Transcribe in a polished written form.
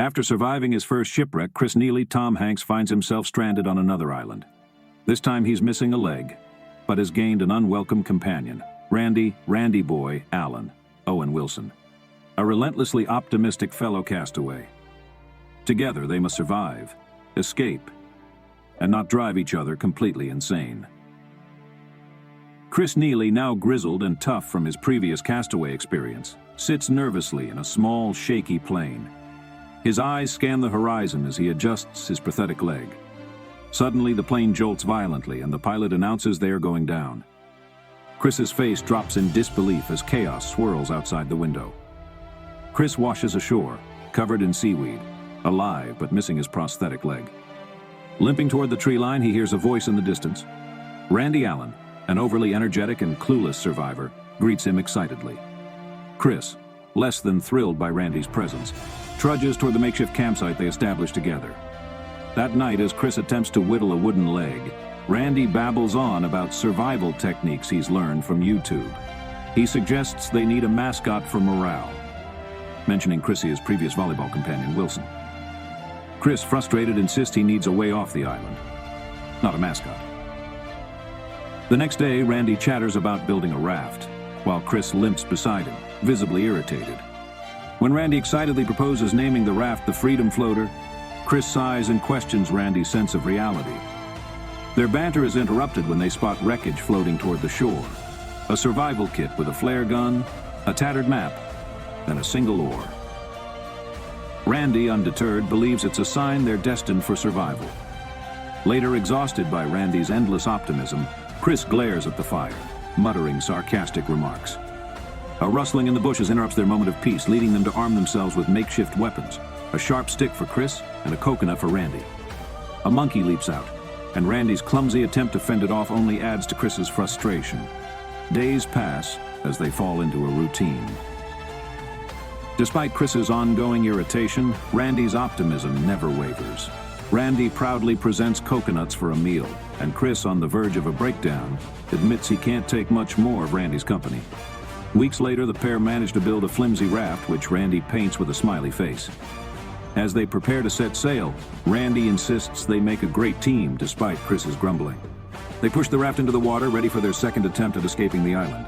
After surviving his first shipwreck, Chris Neely, Tom Hanks, finds himself stranded on another island. This time he's missing a leg, but has gained an unwelcome companion, Randy Boy, Alan, Owen Wilson, a relentlessly optimistic fellow castaway. Together they must survive, escape, and not drive each other completely insane. Chris Neely, now grizzled and tough from his previous castaway experience, sits nervously in a small, shaky plane. His eyes scan the horizon as he adjusts his prosthetic leg. Suddenly, the plane jolts violently and the pilot announces they are going down. Chris's face drops in disbelief as chaos swirls outside the window. Chris washes ashore, covered in seaweed, alive but missing his prosthetic leg. Limping toward the tree line, he hears a voice in the distance. Randy Allen, an overly energetic and clueless survivor, greets him excitedly. Chris, less than thrilled by Randy's presence, trudges toward the makeshift campsite they established together. That night, as Chris attempts to whittle a wooden leg, Randy babbles on about survival techniques he's learned from YouTube. He suggests they need a mascot for morale, mentioning Chris's previous volleyball companion, Wilson. Chris, frustrated, insists he needs a way off the island, not a mascot. The next day, Randy chatters about building a raft, while Chris limps beside him, visibly irritated. When Randy excitedly proposes naming the raft the Freedom Floater, Chris sighs and questions Randy's sense of reality. Their banter is interrupted when they spot wreckage floating toward the shore. A survival kit with a flare gun, a tattered map, and a single oar. Randy, undeterred, believes it's a sign they're destined for survival. Later, exhausted by Randy's endless optimism, Chris glares at the fire, muttering sarcastic remarks. A rustling in the bushes interrupts their moment of peace, leading them to arm themselves with makeshift weapons, a sharp stick for Chris and a coconut for Randy. A monkey leaps out, and Randy's clumsy attempt to fend it off only adds to Chris's frustration. Days pass as they fall into a routine. Despite Chris's ongoing irritation, Randy's optimism never wavers. Randy proudly presents coconuts for a meal, and Chris, on the verge of a breakdown, admits he can't take much more of Randy's company. Weeks later, the pair manage to build a flimsy raft, which Randy paints with a smiley face. As they prepare to set sail, Randy insists they make a great team despite Chris's grumbling. They push the raft into the water, ready for their second attempt at escaping the island.